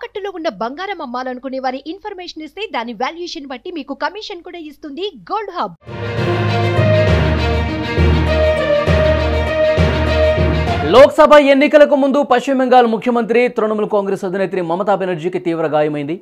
తాకట్టులో ఉన్న బంగారం అమ్మాలనుకునే వారి ఇన్ఫర్మేషన్ ఇస్తే దాని వాల్యుయేషన్ బట్టి మీకు కమిషన్ కూడా ఇస్తుంది గోల్డ్ హబ్. లోక్సభ ఎన్నికలకు ముందు పశ్చిమ బెంగాల్ ముఖ్యమంత్రి తృణమూల్ కాంగ్రెస్ అధినేత్రి మమతా బెనర్జీకి తీవ్ర గాయమైంది.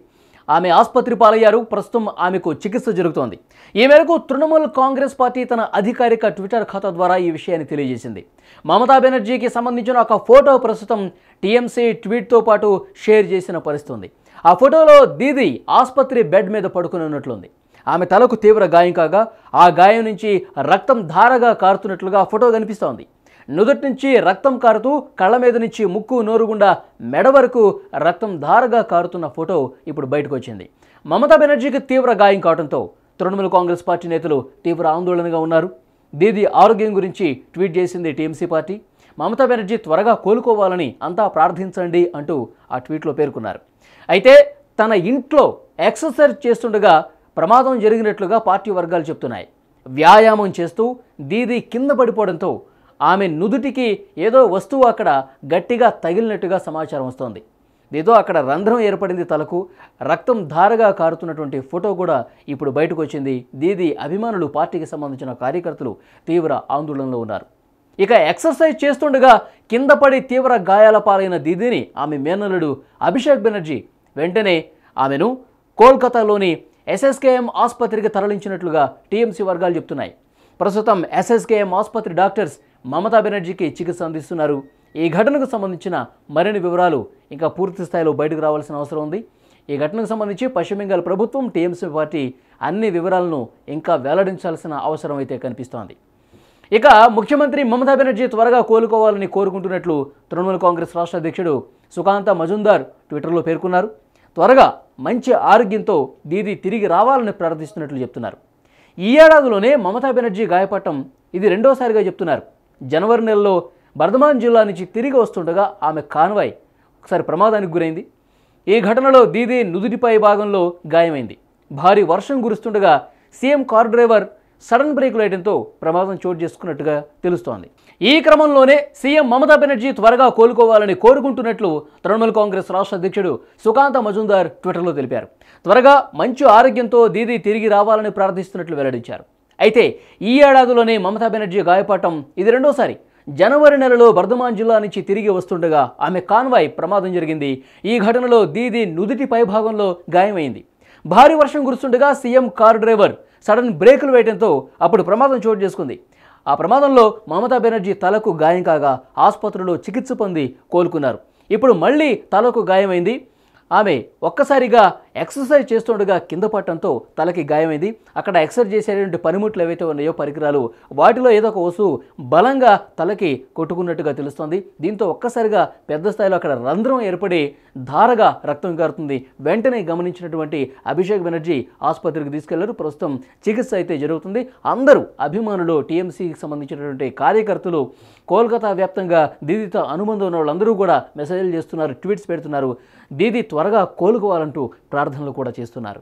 ఆమె ఆసుపత్రి పాలయ్యారు. ప్రస్తుతం ఆమెకు చికిత్స జరుగుతోంది. ఈ మేరకు తృణమూల్ కాంగ్రెస్ పార్టీ తన అధికారిక ట్విట్టర్ ఖాతా ద్వారా ఈ విషయాన్ని తెలియజేసింది. మమతా బెనర్జీకి సంబంధించిన ఒక ఫోటో ప్రస్తుతం టీఎంసీ ట్వీట్తో పాటు షేర్ చేసిన పరిస్థితి. ఆ ఫోటోలో దీదీ ఆసుపత్రి బెడ్ మీద పడుకుని ఉన్నట్లుంది. ఆమె తలకు తీవ్ర గాయం కాగా ఆ గాయం నుంచి రక్తం ధారగా కారుతున్నట్లుగా ఫోటో కనిపిస్తోంది. నుదుటి నుంచి రక్తం కారుతూ కళ్ళ మీద నుంచి ముక్కు నోరుగుండా మెడ వరకు రక్తం ధారగా కారుతున్న ఫోటో ఇప్పుడు బయటకు వచ్చింది. మమతా బెనర్జీకి తీవ్ర గాయం కావడంతో తృణమూల్ కాంగ్రెస్ పార్టీ నేతలు తీవ్ర ఆందోళనగా ఉన్నారు. దీదీ ఆరోగ్యం గురించి ట్వీట్ చేసింది టీఎంసీ పార్టీ. మమతా బెనర్జీ త్వరగా కోలుకోవాలని అంతా ప్రార్థించండి అంటూ ఆ ట్వీట్లో పేర్కొన్నారు. అయితే తన ఇంట్లో ఎక్సర్సైజ్ చేస్తుండగా ప్రమాదం జరిగినట్లుగా పార్టీ వర్గాలు చెప్తున్నాయి. వ్యాయామం చేస్తూ దీదీ కింద పడిపోవడంతో ఆమె నుదుటికి ఏదో వస్తువు అక్కడ గట్టిగా తగిలినట్టుగా సమాచారం వస్తోంది. దీంతో అక్కడ రంధ్రం ఏర్పడింది. తలకు రక్తం ధారగా కారుతున్నటువంటి ఫోటో కూడా ఇప్పుడు బయటకు వచ్చింది. దీదీ అభిమానులు, పార్టీకి సంబంధించిన కార్యకర్తలు తీవ్ర ఆందోళనలో ఉన్నారు. ఇక ఎక్సర్సైజ్ చేస్తుండగా కింద పడి తీవ్ర గాయాల పాలైన దీదీని ఆమె మేనల్లుడు అభిషేక్ బెనర్జీ వెంటనే ఆమెను కోల్కతాలోని ఎస్ఎస్కేఎం ఆసుపత్రికి తరలించినట్లుగా టీఎంసీ వర్గాలు చెప్తున్నాయి. ప్రస్తుతం ఎస్ఎస్కేఎం ఆసుపత్రి డాక్టర్స్ మమతా బెనర్జీకి చికిత్స అందిస్తున్నారు. ఈ ఘటనకు సంబంధించిన మరిన్ని వివరాలు ఇంకా పూర్తి స్థాయిలో బయటకు రావాల్సిన అవసరం ఉంది. ఈ ఘటనకు సంబంధించి పశ్చిమ బెంగాల్ ప్రభుత్వం, టీఎంసీ పార్టీ అన్ని వివరాలను ఇంకా వెల్లడించాల్సిన అవసరం అయితే కనిపిస్తోంది. ఇక ముఖ్యమంత్రి మమతా బెనర్జీ త్వరగా కోలుకోవాలని కోరుకుంటున్నట్లు తృణమూల్ కాంగ్రెస్ రాష్ట్ర అధ్యక్షుడు సుకాంత మజుందార్ ట్విట్టర్లో పేర్కొన్నారు. త్వరగా మంచి ఆరోగ్యంతో దీదీ తిరిగి రావాలని ప్రార్థిస్తున్నట్లు చెప్తున్నారు. ఈ ఏడాదిలోనే మమతా బెనర్జీ గాయపడటం ఇది రెండోసారిగా చెప్తున్నారు. జనవరి నెలలో బర్ధమాన్ జిల్లా నుంచి తిరిగి వస్తుండగా ఆమె కాన్వాయ్ ఒకసారి ప్రమాదానికి గురైంది. ఈ ఘటనలో దీదీ నుదుటిపై భాగంలో గాయమైంది. భారీ వర్షం కురుస్తుండగా CM car driver sudden brake వేయడంతో ప్రమాదం చోటు చేసుకున్నట్టుగా తెలుస్తోంది. ఈ క్రమంలోనే సీఎం మమతా బెనర్జీ త్వరగా కోలుకోవాలని కోరుకుంటున్నట్లు తృణమూల్ కాంగ్రెస్ రాష్ట్ర అధ్యక్షుడు సుకాంత మజుందార్ ట్విట్టర్లో తెలిపారు. త్వరగా మంచి ఆరోగ్యంతో దీదీ తిరిగి రావాలని ప్రార్థిస్తున్నట్లు వెల్లడించారు. అయితే ఈ ఏడాదిలోనే మమతా బెనర్జీ గాయపడటం ఇది రెండోసారి. జనవరి నెలలో బర్ధమాన్ జిల్లా నుంచి తిరిగి వస్తుండగా ఆమె కాన్వాయ్ ప్రమాదం జరిగింది. ఈ ఘటనలో దీదీ నుదుటి పైభాగంలో గాయమైంది. భారీ వర్షం కురుస్తుండగా సీఎం కార్ డ్రైవర్ సడన్ బ్రేకులు వేయడంతో అప్పుడు ప్రమాదం చోటు చేసుకుంది. ఆ ప్రమాదంలో మమతా బెనర్జీ తలకు గాయం కాగా ఆసుపత్రిలో చికిత్స పొంది కోలుకున్నారు. ఇప్పుడు మళ్ళీ తలకు గాయమైంది. ఆమె ఒక్కసారిగా ఎక్సర్సైజ్ చేస్తుండగా కింద పట్టడంతో తలకి గాయమైంది. అక్కడ ఎక్సర్సైజ్ చేసేటువంటి పనిముట్లు ఏవైతే ఉన్నాయో, పరికరాలు, వాటిలో ఏదో ఒక వస్తువు బలంగా తలకి కొట్టుకున్నట్టుగా తెలుస్తోంది. దీంతో ఒక్కసారిగా పెద్ద స్థాయిలో అక్కడ రంధ్రం ఏర్పడి ధారగా రక్తం కారుతుంది. వెంటనే గమనించినటువంటి అభిషేక్ బెనర్జీ ఆసుపత్రికి తీసుకెళ్లారు. ప్రస్తుతం చికిత్స అయితే జరుగుతుంది. అందరూ అభిమానులు, టీఎంసీకి సంబంధించినటువంటి కార్యకర్తలు, కోల్కతా వ్యాప్తంగా దీదీతో అనుబంధం ఉన్న వాళ్ళందరూ కూడా మెసేజ్లు చేస్తున్నారు, ట్వీట్స్ పెడుతున్నారు. దీదీ త్వరగా కోలుకోవాలంటూ ప్రార్థనలు కూడా చేస్తున్నారు.